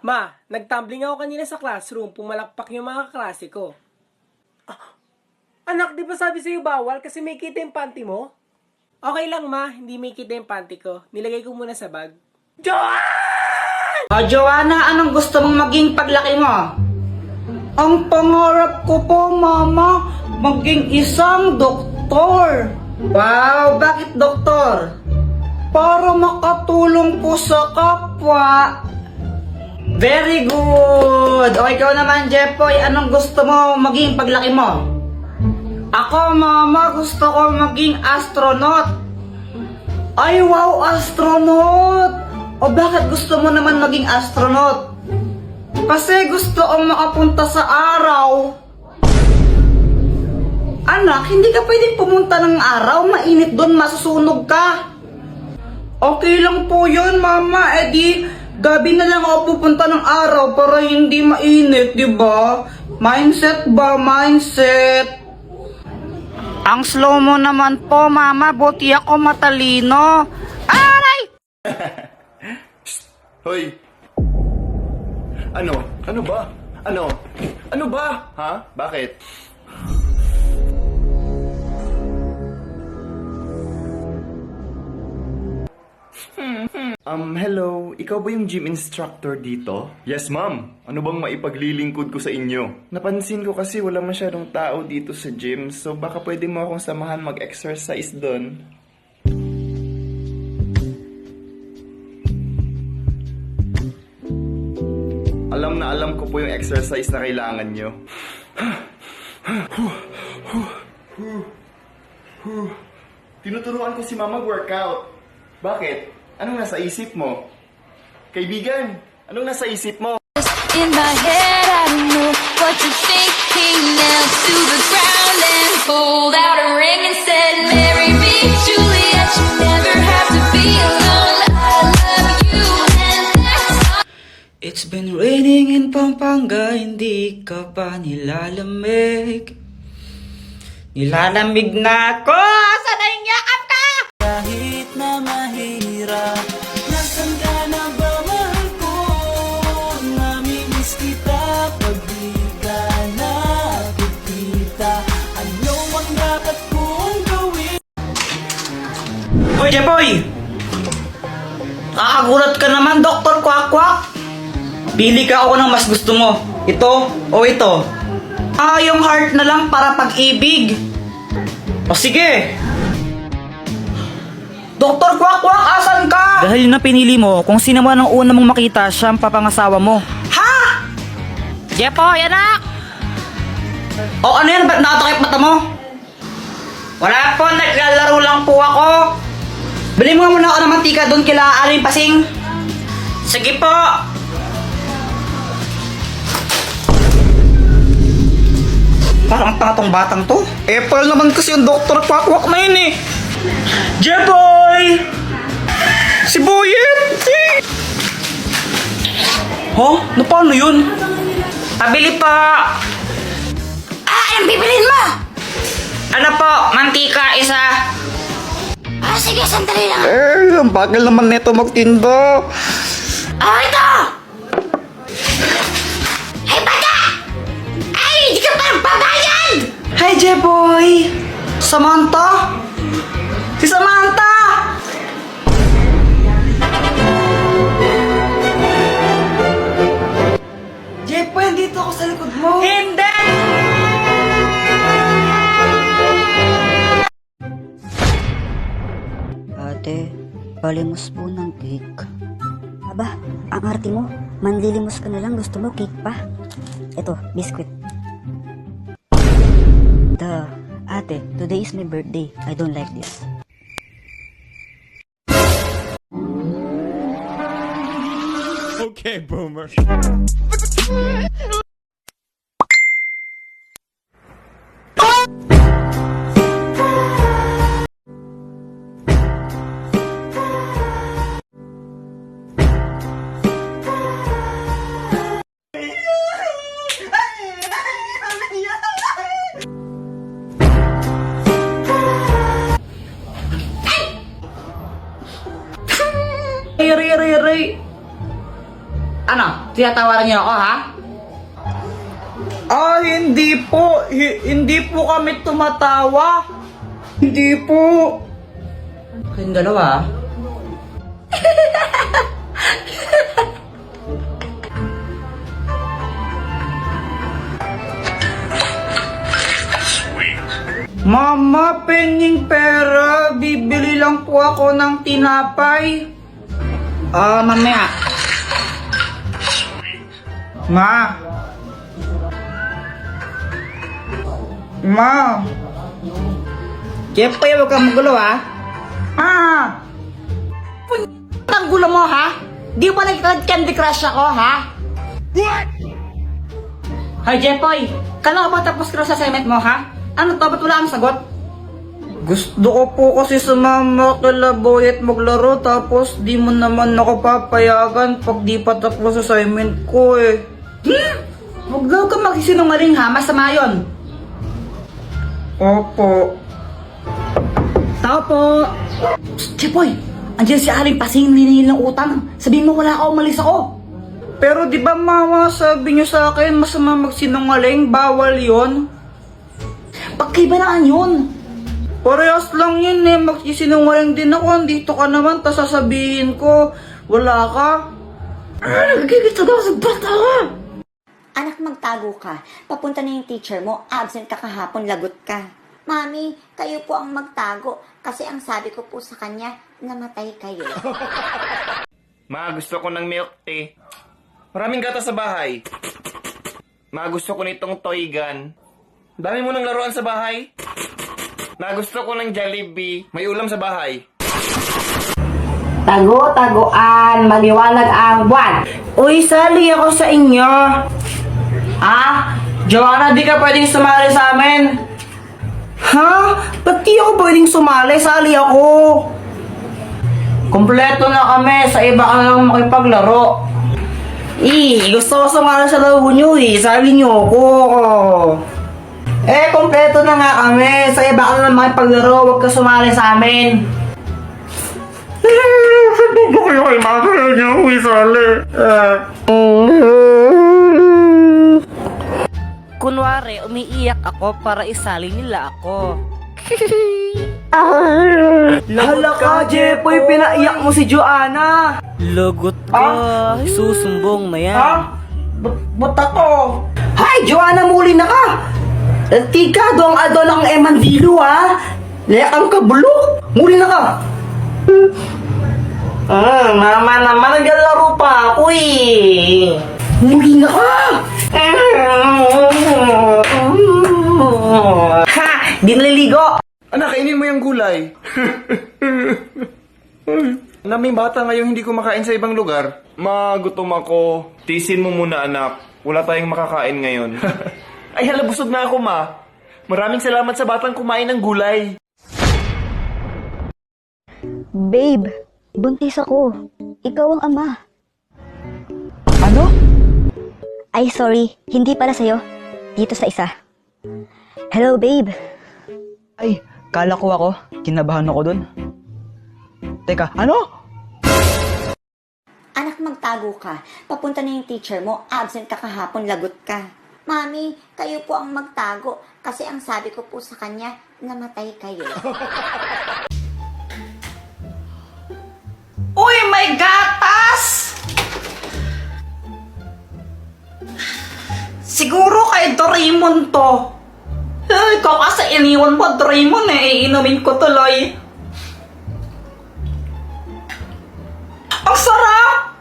Ma, nagtumbling ako kanina sa classroom, pumalakpak yung mga kaklase ko. Anak, di ba sabi sa'yo bawal kasi may kita yung panty mo? Okay lang ma, hindi may kita yung panty ko. Nilagay ko muna sa bag. O Joanna, anong gusto mong maging paglaki mo? Ang pangarap ko po, Mama, maging isang doktor. Wow, bakit doktor? Para makatulong po sa kapwa. Very good! O ikaw naman, Jepoy, anong gusto mo maging paglaki mo? Ako, Mama, gusto ko maging astronaut. Ay, wow, astronaut! O bakit gusto mo naman maging astronaut? Kasi gusto kong makapunta sa araw. Anak, hindi ka pwedeng pumunta ng araw. Mainit doon, masusunog ka. Okay lang po yun, Mama. Eh di, gabi na lang ako pupunta ng araw para hindi mainit, di ba? Mindset ba? Mindset. Ang slow mo naman po, Mama. Buti ako matalino. Aray! Hoy! Ano? Ano ba? Ano? Ano ba? Ha? Bakit? Hello. Ikaw ba yung gym instructor dito? Yes, ma'am. Ano bang maipaglilingkod ko sa inyo? Napansin ko kasi wala masyadong tao dito sa gym, so baka pwede mo akong samahan mag-exercise doon. Alam na alam ko po yung exercise na kailangan nyo. Tinuturuan ko si mama mag-workout. Bakit? Anong nasa isip mo? Kaibigan, anong nasa isip mo? In my head, I don't know what you're thinking. Knelt to the ground and pulled out a ring and said, "Marry me, Juliet. You never have to be alone. I love you, and that's all." It's been raining in Pampanga, hindi ka pa nilalamig. Nilalamig na ako! Sana yung yakap ka! Kahit na mahirap, nasan ka na ba, mahal ko? Namimiss kita pag di ka nakikita. Ano ang dapat kong gawin? Hoy, Jepoy! Nakakagulat ka naman, Dr. Kwak-Kwak! Pili ka ako ng mas gusto mo. Ito o ito? Yung heart na lang para pag-ibig. O sige. Dr. Kwak-Kwak, asan ka? Dahil na pinili mo, kung sino man ang una mong makita, siya ang papangasawa mo. Ha? Jepoy, anak! O ano yan? Ba't nakatakip mata mo? Wala po, naglalaro lang po ako. Bili mo muna ako ng mantika doon kila Aling Pasing. Sige po. Parang tanga tong batang to. Apple naman kasi yung Dr. Kwak-Kwak na yun eh. Jeboy! Si Boyet! Huh? Na paano yun? Pabili pa! Anong bibilin mo? Ano po? Mantika, isa. Sige, sandali lang. Ang bagal naman neto magtindo. Ito! Hey, bata! Ay, hindi ka pa babayad! Hi, Jeboy! Samantha? Si Samantha! Jeboy, dito ako sa likod mo. Hindi! Ate, palimos po ng cake. Aba, ang arte mo. Manlilimos ka na lang. Gusto mo cake pa? Ito, biskwit. Ate, today is my birthday. I don't like this. Okay, boomer. Ray. Ano? Tinatawaran niyo ako, ha? Ah, hindi po. Hindi po kami tumatawa. Hindi po. Kayong dalawa, Mama, penging pera. Bibili lang po ako ng tinapay. Mamaya. Ma. Ma. Jepoy, huwag kang magulo, ha? Ang gulo mo, ha? Di ba nag-candy crush ako, ha? What? Hi, Jepoy. Kailan ka ba tapos ka sa assignment mo, ha? Ano to? Ba't wala kang sagot? Gusto ko po kasi sumama kila Boy at maglaro tapos di mo naman ako papayagan pag di pa tapos assignment ko eh. Huwag daw ka magsisinungaling ha, masama yun. Opo. Tao po. Jepoy, andyan si Aling Pasing ninihil ng utang. Sabihin mo wala ako, umalis ako. Pero di ba mama, sabi niyo sa akin masama magsinungaling, bawal yon. Pagkaibanaan yun. Parehas lang yun eh. Magsisinungaling din ako. Andito ka naman. Tas sasabihin ko, wala ka. Nagigito daw sa bata ka. Anak, magtago ka. Papunta na yung teacher mo. Absent ka kahapon, lagot ka. Mami, kayo po ang magtago. Kasi ang sabi ko po sa kanya, namatay kayo. Ma, gusto ko ng milk tea. Maraming gatas sa bahay. Ma, gusto ko nitong toy gun. Dami mo ng laruan sa bahay. Ma, gusto ko ng Jollibee. May ulam sa bahay. Tago-taguan, maliwanag ang buwan. Uy, sali ako sa inyo. Joanna, di ka pwedeng sumali sa amin. Ha? Ba't di ako pwedeng sumali? Sali ako. Kompleto na kami. Sa iba ka na lang makipaglaro. Gusto ko sumali sa laro nyo eh. Sali nyo ako. Kompleto na nga kami. Sa iba ka na lang makipaglaro. Huwag ka sumali sa amin. Sabi ko kayo kay mama niyo ako isali. Kunwari, umiiyak ako para isali nila ako. Hala ka, Jepoy, pinaiyak mo si Joanna. Lagot ka, susumbong na yan. Ba't ako? Hay, Joanna, muli na ka. Tika, doang adol ang emandilo, ha? Layak ang kabulok. Muli na ka. Mama naman, naglalaro pa ako eh. Muli na ka. Ha! Di naliligo. Anak, kainin mo yung gulay. Naming bata ngayong hindi kumakain sa ibang lugar. Magutom ako. Tisin mo muna, anak. Wala tayong makakain ngayon. Ay, hala, busog na ako, ma. Maraming salamat sa batang kumain ng gulay. Babe, buntis ako. Ikaw ang ama. Ano? Ay, sorry. Hindi para sa'yo. Dito sa isa. Hello, babe. Ay, kala ko ako. Kinabahan ako dun. Teka, ano? Anak, magtago ka. Papunta na yung teacher mo. Absent ka kahapon, lagot ka. Mami, kayo po ang magtago. Kasi ang sabi ko po sa kanya, namatay kayo. Uy, may gatas! Siguro kay Doraemon to. Ikaw kasi iniwan mo, Doraemon eh. Iinumin ko tuloy. Ang sarap!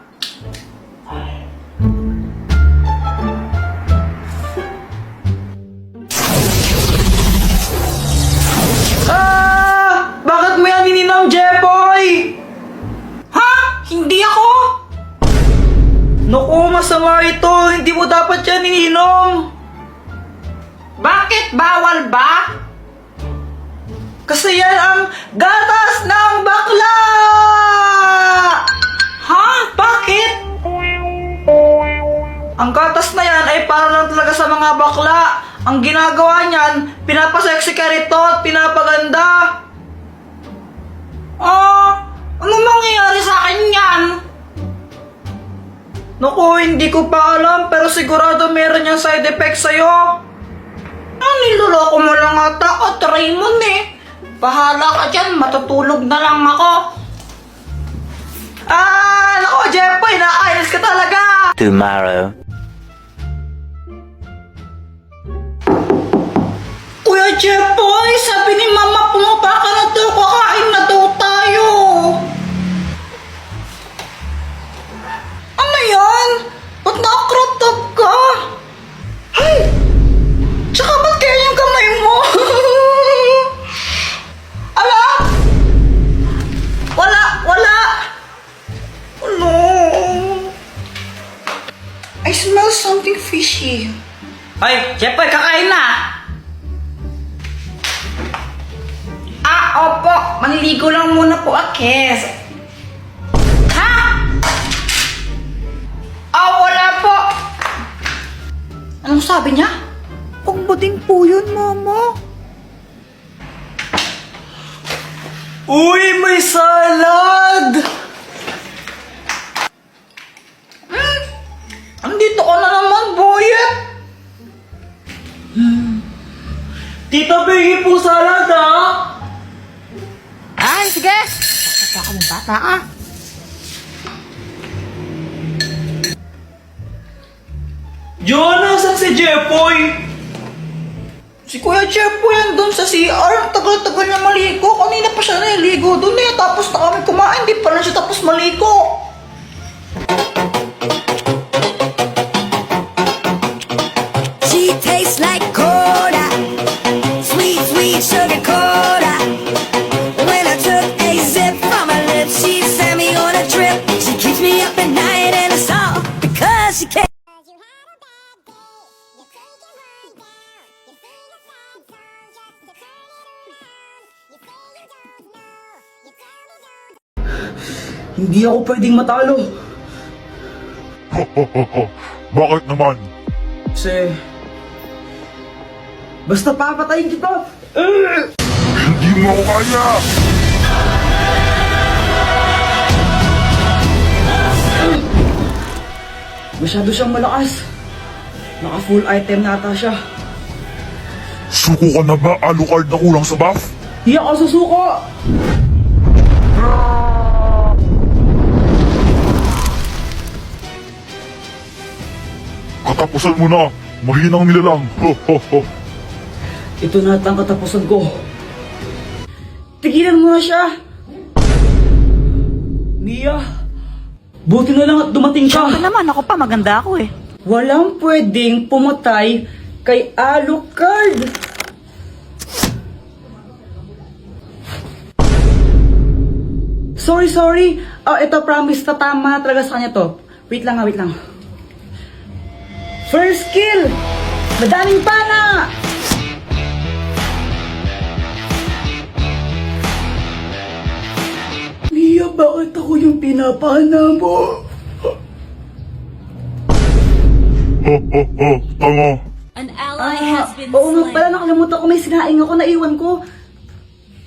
Bakit mo yan ininom, Jepoy? Ha? Hindi ako? Naku, masama ito. Hindi mo dapat yan ininom. Bakit? Bawal ba? Kasi yan ang gatas ng bakla! Ha? Bakit? Ang gatas na yan ay para lang talaga sa mga bakla. Ang ginagawa niyan, pinapasexy ka rito at pinapaganda. Ano mangyayari sa akin yan? Naku, hindi ko pa alam, pero sigurado meron yung side effects sa'yo. Niloloko mo lang ata ako, Raymond eh. Bahala ka dyan, matutulog na lang ako. Naku, Jeffoy, nakainis ka talaga. Tomorrow. Kuya Jeffoy, sabi ni Mama, pumapa ka na daw, kakain na daw tayo. Ano yan? Ba't naka-crop top ka? Ay! Tsaka ba't kaya yung kamay mo? Ala? Wala! Ano? I smell something fishy. Ay, Jeffoy, kakain na! Opo, maniligo lang muna po, Kes. Ha? Wala po. Anong sabi niya? Pagbading po yun, Mama. Uy, may salad! Andito ka na naman, Boyet. Tita Biggie po salad, ha? Ay, sige. Bata ka mong bata, ah. Joanna, saan si Jeffoy? Si Kuya Jeffoy andun sa CR. Ang tagal-tagal niya maligo. Kanina pa siya naligo dun eh. Tapos na kami kumain. Di pa lang siya tapos maligo. She tastes like cola, sweet, sweet sugar cola. When I took a sip from her lips, she sent me on a trip. She keeps me up at night and it's all because she can't. Hindi ako pwedeng matalo. Bakit naman? Kasi... Basta papatayin kita! Hindi mo ako kaya! Masyado siyang malakas. Naka full item nata siya. Suko ka na ba? Alucard na kulang sa buff? Di ako susuko! Katapusan mo na! Mahinang nilalang! Ho ho ho! Ito na ang katapusan ko. Tigilan mo na siya! Mia! Buti na lang at dumating ka! Siyempre naman, ako pa, maganda ako eh. Walang pwedeng pumatay kay Alucard! Sorry. Ito promise na tama na talaga sa kanya to. Wait lang. First kill! Madaming pana! Mia, bakit ako yung pinapana mo? Ho ho ho! Tanga! An ally has been Oo nga pala, nakalimutan ko may sinaing ako, naiwan ko.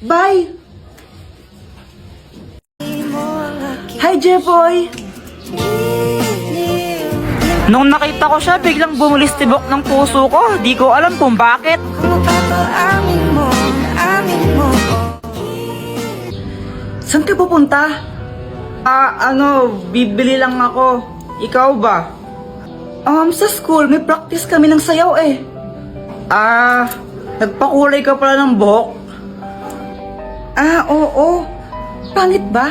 Bye! Hi, Jeffoy! Nung nakita ko siya, biglang bumulistibok ng puso ko. Di ko alam kung bakit. Saan ka pupunta? Bibili lang ako. Ikaw ba? Sa school, may practice kami ng sayaw eh. Nagpakulay ka pala ng buhok? Oo. Pangit ba?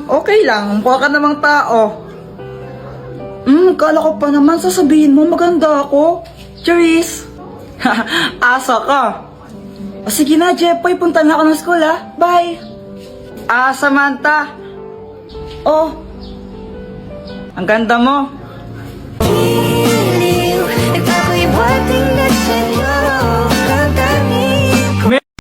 Okay lang. Mukha ka namang tao. Kala ko pa naman sasabihin mo maganda ako. Cheers! Asa ka. Sige na, Jeffoy. Punta na ako ng school, ha? Bye! Samantha. Ang ganda mo. If I play one thing that you